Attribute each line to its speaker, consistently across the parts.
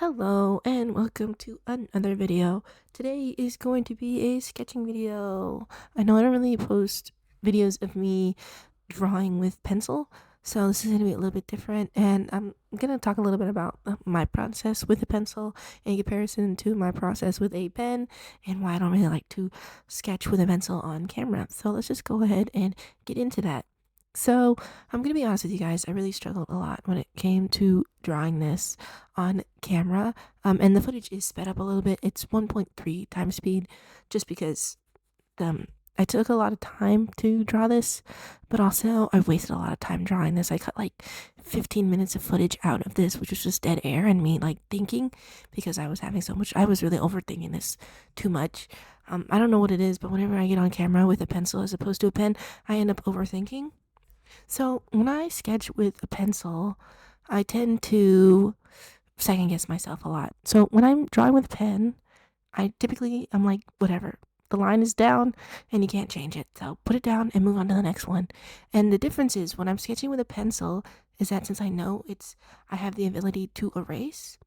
Speaker 1: Hello and welcome to another video. Today is going to be a sketching video. I know I don't really post videos of me drawing with pencil, so this is going to be a little bit different, and I'm going to talk a little bit about my process with a pencil in comparison to my process with a pen and why I don't really like to sketch with a pencil on camera. So let's just go ahead and get into that. So, I'm gonna be honest with you guys, I really struggled a lot when it came to drawing this on camera. And the footage is sped up a little bit. It's 1.3 times speed just because um, I took a lot of time to draw this, but also I wasted a lot of time drawing this. I cut like 15 minutes of footage out of this, which was just dead air and me like thinking because I was having so much, I was really overthinking this too much. I don't know what it is, but whenever I get on camera with a pencil as opposed to a pen, I end up overthinking. So when I sketch with a pencil, I tend to second guess myself a lot. So when I'm drawing with a pen, I'm like, whatever. The line is down and you can't change it. So put it down and move on to the next one. And the difference is when I'm sketching with a pencil is that since I know I have the ability to erase,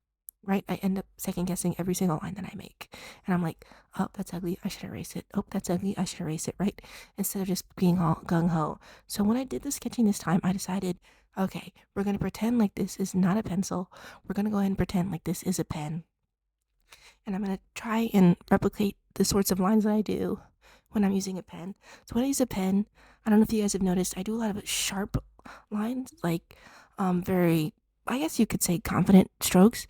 Speaker 1: right? I end up second guessing every single line that I make. And I'm like, oh, that's ugly. I should erase it. Oh, that's ugly. I should erase it, right? Instead of just being all gung ho. So when I did the sketching this time, I decided, okay, we're going to pretend like this is not a pencil. We're going to go ahead and pretend like this is a pen. And I'm going to try and replicate the sorts of lines that I do when I'm using a pen. So when I use a pen, I don't know if you guys have noticed, I do a lot of sharp lines, like very, I guess you could say confident strokes.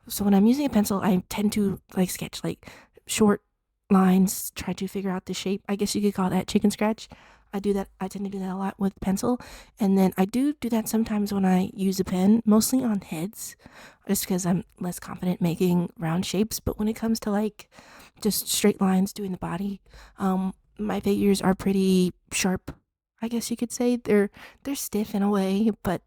Speaker 1: So when I'm using a pencil, I tend to like sketch like short lines, try to figure out the shape. I guess you could call that chicken scratch. I do that. I tend to do that a lot with pencil, and then I do that sometimes when I use a pen, mostly on heads, just because I'm less confident making round shapes. But when it comes to like just straight lines doing the body, my figures are pretty sharp. I guess you could say they're stiff in a way, but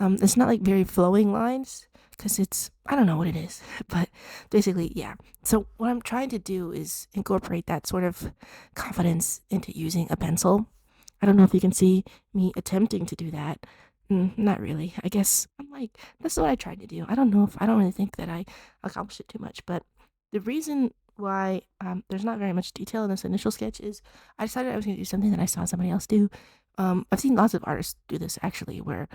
Speaker 1: it's not like very flowing lines because it's I don't know what it is, but basically, yeah. So what I'm trying to do is incorporate that sort of confidence into using a pencil. I don't know if you can see me attempting to do that. Not really. I guess I'm like that's what I tried to do. I don't really think that I accomplished it too much, but the reason why there's not very much detail in this initial sketch is I decided I was going to do something that I saw somebody else do. I've seen lots of artists do this actually, where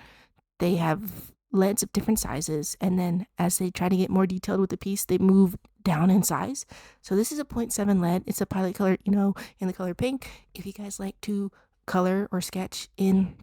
Speaker 1: they have leads of different sizes, and then as they try to get more detailed with the piece, they move down in size. So this is a 0.7 lead. It's a pilot color, in the color pink. If you guys like to color or sketch in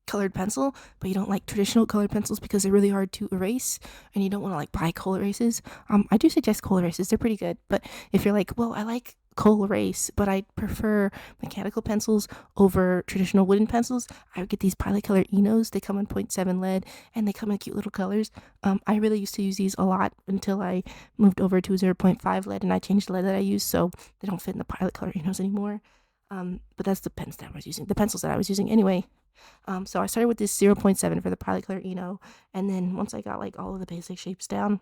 Speaker 1: colored pencil, but you don't like traditional colored pencils because they're really hard to erase and you don't want to like buy coal erases, I do suggest coal erases. They're pretty good. But if you're like, well, I like coal erase, but I prefer mechanical pencils over traditional wooden pencils, I would get these pilot color Enos. They come in 0.7 lead and they come in cute little colors. I really used to use these a lot until I moved over to 0.5 lead and I changed the lead that I use so they don't fit in the pilot color Enos anymore. But that's the pens that I was using, the pencils that I was using anyway. So I started with this 0.7 for the pilot color Eno, and then once I got like all of the basic shapes down,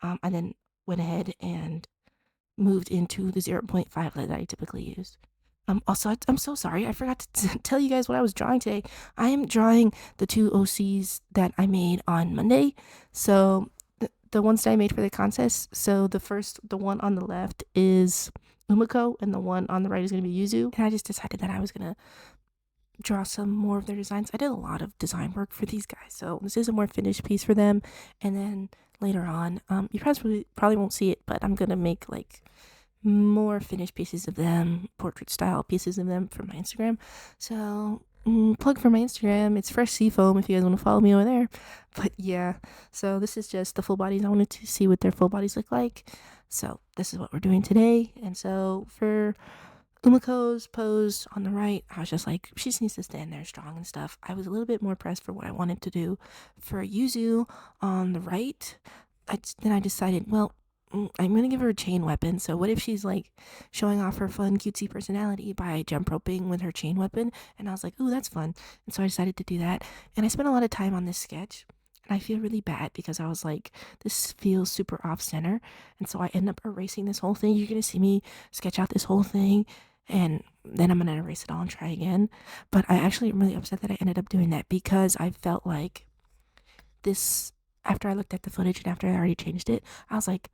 Speaker 1: I then went ahead and moved into the 0.5 that I typically use. Also, I'm so sorry. I forgot to tell you guys what I was drawing today. I am drawing the two OCs that I made on Monday. So the ones that I made for the contest. So the one on the left is Umiko, and the one on the right is going to be Yuzu. And I just decided that I was going to draw some more of their designs. I did a lot of design work for these guys, so this is a more finished piece for them. And then later on, you probably won't see it, but I'm gonna make like more finished pieces of them, portrait style pieces of them for my Instagram. So plug for my Instagram. It's Fresh Seafoam if you guys want to follow me over there. But yeah, so this is just the full bodies. I wanted to see what their full bodies look like. So this is what we're doing today. And so for Umiko's pose on the right, I was just like, she just needs to stand there strong and stuff. I was a little bit more pressed for what I wanted to do. For Yuzu on the right, then I decided, well, I'm gonna give her a chain weapon. So what if she's like showing off her fun cutesy personality by jump roping with her chain weapon? And I was like, ooh, that's fun. And so I decided to do that. And I spent a lot of time on this sketch. And I feel really bad because I was like, this feels super off center. And so I end up erasing this whole thing. You're gonna see me sketch out this whole thing, and then I'm gonna erase it all and try again. But I actually am really upset that I ended up doing that because I felt like this after I looked at the footage and after I already changed it, I was like,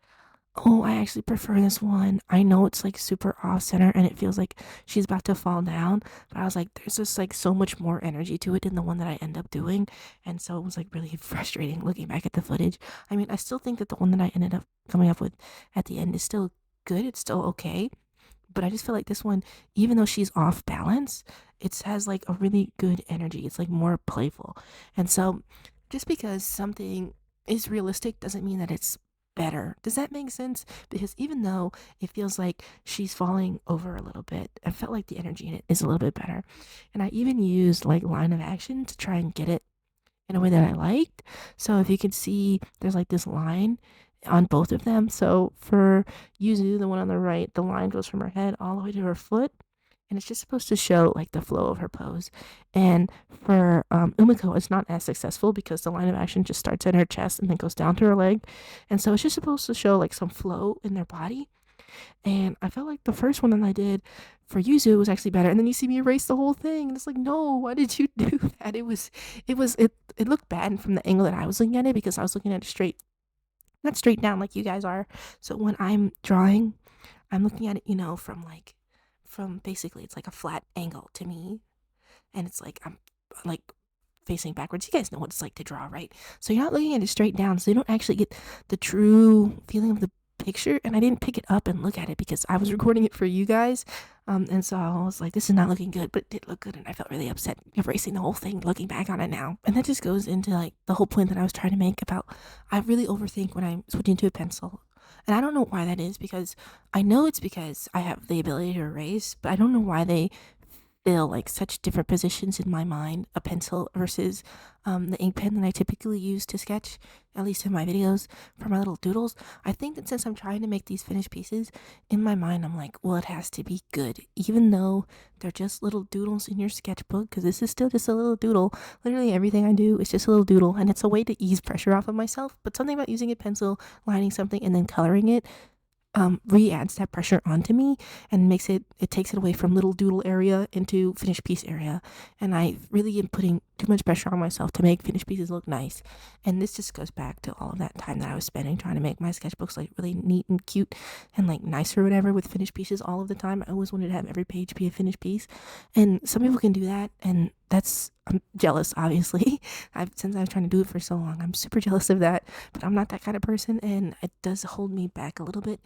Speaker 1: oh, I actually prefer this one. I know it's like super off center and it feels like she's about to fall down, but I was like, there's just like so much more energy to it than the one that I end up doing. And so it was like really frustrating looking back at the footage. I mean, I still think that the one that I ended up coming up with at the end is still good. It's still okay. But I just feel like this one, even though she's off balance, it has like a really good energy. It's like more playful. And so just because something is realistic doesn't mean that it's better. Does that make sense? Because even though it feels like she's falling over a little bit, I felt like the energy in it is a little bit better. And I even used like line of action to try and get it in a way that I liked. So if you can see, there's like this line on both of them. So for Yuzu, the one on the right, the line goes from her head all the way to her foot. And it's just supposed to show like the flow of her pose. And for Umiko, it's not as successful because the line of action just starts at her chest and then goes down to her leg. And so it's just supposed to show like some flow in their body. And I felt like the first one that I did for Yuzu was actually better. And then you see me erase the whole thing. And it's like, no, why did you do that? It looked bad from the angle that I was looking at it because I was looking at it straight, not straight down like you guys are. So when I'm drawing, I'm looking at it, from basically it's like a flat angle to me. And it's like, I'm like facing backwards. You guys know what it's like to draw, right? So you're not looking at it straight down. So you don't actually get the true feeling of the picture. And I didn't pick it up and look at it because I was recording it for you guys. And so I was like, this is not looking good, but it did look good. And I felt really upset erasing the whole thing, looking back on it now. And that just goes into like the whole point that I was trying to make about I really overthink when I'm switching to a pencil. And I don't know why that is because I know it's because I have the ability to erase, but I don't know why they fill like such different positions in my mind, a pencil versus the ink pen that I typically use to sketch, at least in my videos for my little doodles. I think that since I'm trying to make these finished pieces, in my mind I'm like, well, it has to be good, even though they're just little doodles in your sketchbook, because this is still just a little doodle. Literally everything I do is just a little doodle, and it's a way to ease pressure off of myself. But something about using a pencil, lining something, and then coloring it re-adds that pressure onto me and it takes it away from little doodle area into finished piece area. And I really am putting too much pressure on myself to make finished pieces look nice. And this just goes back to all of that time that I was spending trying to make my sketchbooks like really neat and cute and like nice or whatever with finished pieces all of the time. I always wanted to have every page be a finished piece. And some people can do that, and I'm jealous, obviously. Since I've trying to do it for so long, I'm super jealous of that. But I'm not that kind of person, and it does hold me back a little bit.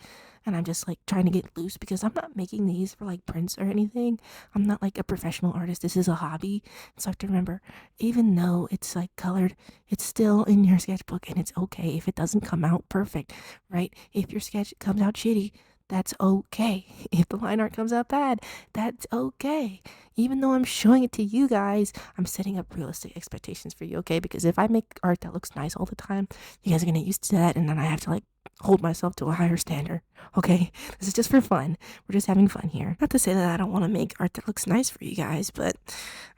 Speaker 1: And I'm just like trying to get loose because I'm not making these for like prints or anything. I'm not like a professional artist. This is a hobby. So I have to remember, even though it's like colored, it's still in your sketchbook, and it's okay if it doesn't come out perfect, right? If your sketch comes out shitty, that's okay. If the line art comes out bad, that's okay. Even though I'm showing it to you guys, I'm setting up realistic expectations for you, okay? Because if I make art that looks nice all the time, you guys are gonna get used to that, and then I have to like hold myself to a higher standard, okay? This is just for fun. We're just having fun here. Not to say that I don't want to make art that looks nice for you guys, but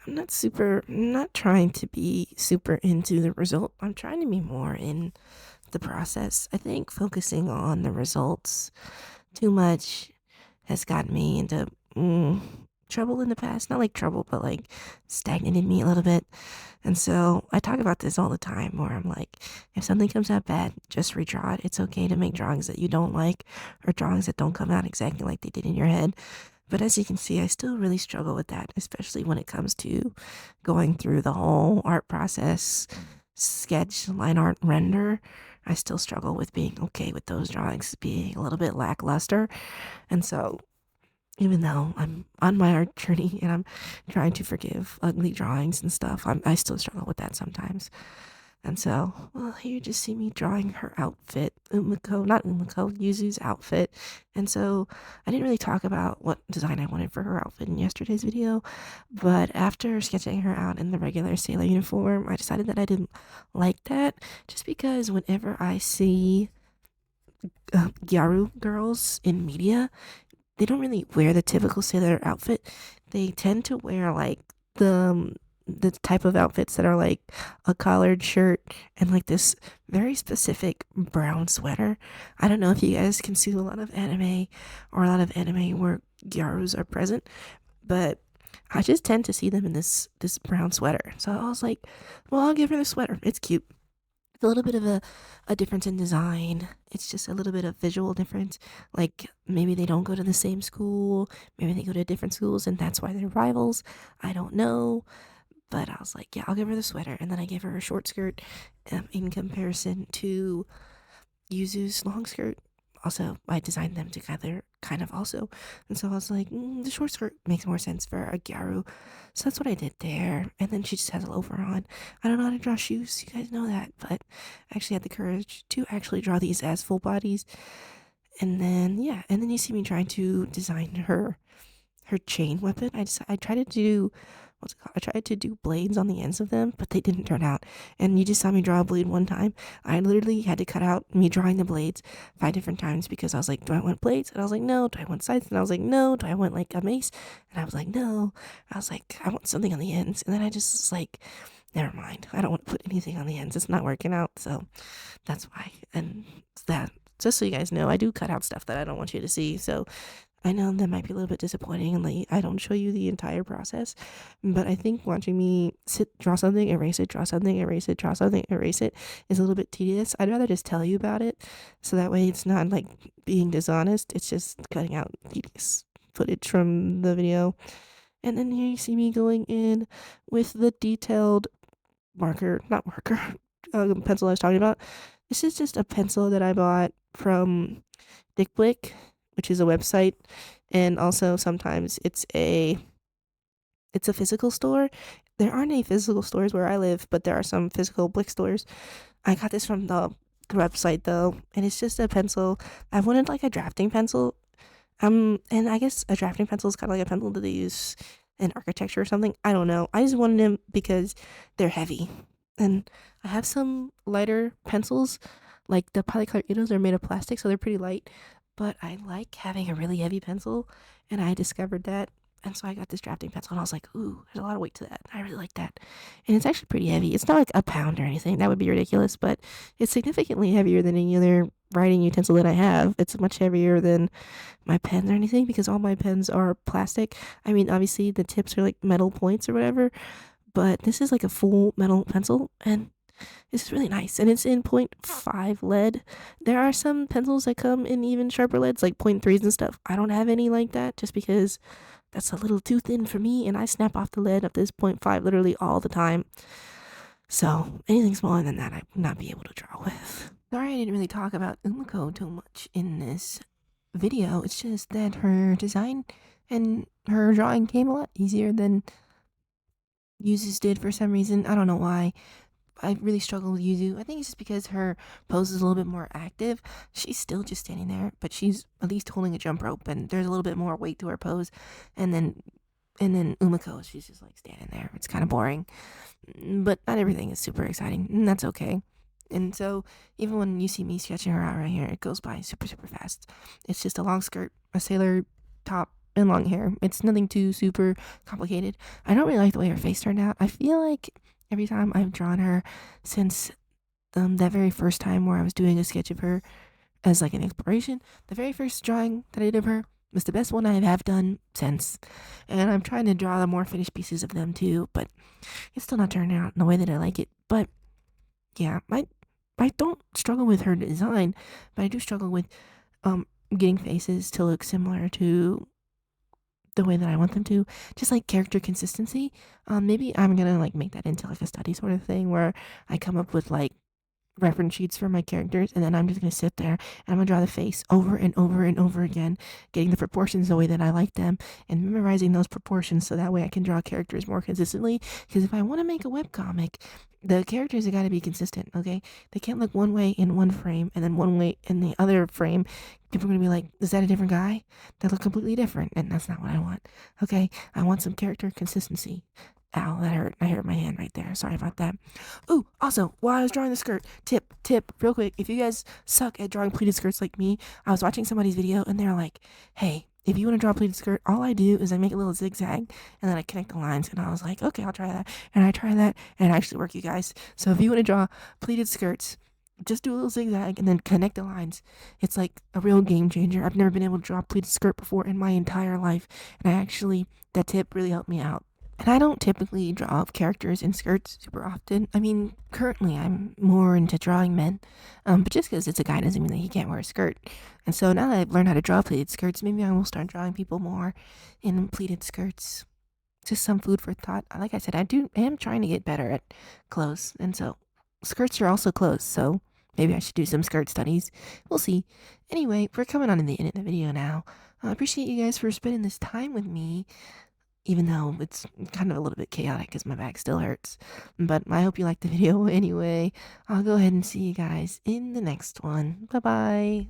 Speaker 1: I'm not trying to be super into the result. I'm trying to be more in the process. I think focusing on the results too much has gotten me into trouble in the past. Not like trouble, but like stagnated me a little bit. And so I talk about this all the time where I'm like, if something comes out bad, just redraw it. It's okay to make drawings that you don't like or drawings that don't come out exactly like they did in your head. But as you can see, I still really struggle with that, especially when it comes to going through the whole art process, sketch, line art, render. I still struggle with being okay with those drawings being a little bit lackluster. And so even though I'm on my art journey and I'm trying to forgive ugly drawings and stuff, I still struggle with that sometimes. And so, well, here you just see me drawing her outfit, Yuzu's outfit. And so I didn't really talk about what design I wanted for her outfit in yesterday's video, but after sketching her out in the regular sailor uniform, I decided that I didn't like that, just because whenever I see Gyaru girls in media, they don't really wear the typical sailor outfit. They tend to wear like the type of outfits that are like a collared shirt and like this very specific brown sweater. I don't know if you guys consume a lot of anime or a lot of anime where gyarus are present, but I just tend to see them in this brown sweater. So I was like, well, I'll give her the sweater. It's cute. a little bit of a difference in design. It's just a little bit of visual difference. Like maybe they don't go to the same school, maybe they go to different schools and that's why they're rivals. I don't know. But I was like, yeah, I'll give her the sweater. And then I gave her a short skirt in comparison to Yuzu's long skirt. Also, I designed them together kind of also. And so I was like, the short skirt makes more sense for a Gyaru. So that's what I did there. And then she just has a loafer on. I don't know how to draw shoes. You guys know that. But I actually had the courage to actually draw these as full bodies. And then, yeah. And then you see me trying to design her chain weapon. I tried to do what's it called? I tried to do blades on the ends of them, but they didn't turn out. And you just saw me draw a blade one time. I literally had to cut out me drawing the blades 5 different times because I was like, do I want blades? And I was like, no. Do I want sides? And I was like, no. Do I want like a mace? And I was like, no. I was like, I want something on the ends. And then I just was like, never mind. I don't want to put anything on the ends. It's not working out. So that's why. And that, just so you guys know, I do cut out stuff that I don't want you to see. So I know that might be a little bit disappointing and like I don't show you the entire process, but I think watching me draw something, erase it, draw something, erase it, draw something, erase it is a little bit tedious. I'd rather just tell you about it so that way it's not like being dishonest. It's just cutting out tedious footage from the video. And then here you see me going in with the detailed pencil I was talking about. This is just a pencil that I bought from Dick Blick, which is a website, and also sometimes it's a physical store. There aren't any physical stores where I live, but there are some physical Blick stores. I got this from the website though, and it's just a pencil. I wanted like a drafting pencil. And I guess a drafting pencil is kind of like a pencil that they use in architecture or something. I don't know. I just wanted them because they're heavy. And I have some lighter pencils, like the polycolored are made of plastic, so they're pretty light. But I like having a really heavy pencil, and I discovered that. And so I got this drafting pencil, and I was like, ooh, there's a lot of weight to that. I really like that. And it's actually pretty heavy. It's not like a pound or anything. That would be ridiculous, but it's significantly heavier than any other writing utensil that I have. It's much heavier than my pens or anything because all my pens are plastic. I mean, obviously the tips are like metal points or whatever, but this is like a full metal pencil, and this is really nice, and it's in 0.5 lead. There are some pencils that come in even sharper leads, like 0.3s and stuff. I don't have any like that just because that's a little too thin for me, and I snap off the lead of this 0.5 literally all the time. So anything smaller than that, I would not be able to draw with. Sorry I didn't really talk about Umiko too much in this video. It's just that her design and her drawing came a lot easier than Yuzu's did for some reason. I don't know why. I really struggle with Yuzu. I think it's just because her pose is a little bit more active. She's still just standing there, but she's at least holding a jump rope, and there's a little bit more weight to her pose. And then Umiko, she's just like standing there. It's kind of boring, but not everything is super exciting, and that's okay. And so even when you see me sketching her out right here, it goes by super fast. It's just a long skirt, a sailor top, and long hair. It's nothing too super complicated. I don't really like the way her face turned out. I feel like every time I've drawn her since that very first time where I was doing a sketch of her as like an exploration, the very first drawing that I did of her was the best one I have done since. And I'm trying to draw the more finished pieces of them too, but it's still not turning out in the way that I like it. But yeah, I don't struggle with her design, but I do struggle with getting faces to look similar to the way that I want them to, just like character consistency. Maybe I'm gonna like make that into like a study sort of thing where I come up with like reference sheets for my characters, and then I'm just gonna sit there and I'm gonna draw the face over and over and over again, getting the proportions the way that I like them and memorizing those proportions so that way I can draw characters more consistently. Because if I want to make a webcomic, the characters have got to be consistent, okay? They can't look one way in one frame and then one way in the other frame. People are going to be like, is that a different guy? They look completely different, and that's not what I want, okay? I want some character consistency. Ow, that hurt. I hurt my hand right there. Sorry about that. Ooh, also, while I was drawing the skirt, tip, real quick, if you guys suck at drawing pleated skirts like me, I was watching somebody's video, and they're like, hey, if you want to draw a pleated skirt, all I do is I make a little zigzag, and then I connect the lines, and I was like, okay, I'll try that, and I try that, and it actually worked, you guys. So if you want to draw pleated skirts, just do a little zigzag and then connect the lines. It's like a real game changer. I've never been able to draw a pleated skirt before in my entire life, and that tip really helped me out. And I don't typically draw characters in skirts super often. I mean, currently I'm more into drawing men, but just because it's a guy doesn't mean that he can't wear a skirt. And so now that I've learned how to draw pleated skirts, maybe I will start drawing people more in pleated skirts. Just some food for thought. Like I said, I am trying to get better at clothes, and so skirts are also clothes. So maybe I should do some skirt studies. We'll see. Anyway, we're coming on to the end of the video now. I appreciate you guys for spending this time with me, even though it's kind of a little bit chaotic because my back still hurts. But I hope you liked the video anyway. I'll go ahead and see you guys in the next one. Bye bye.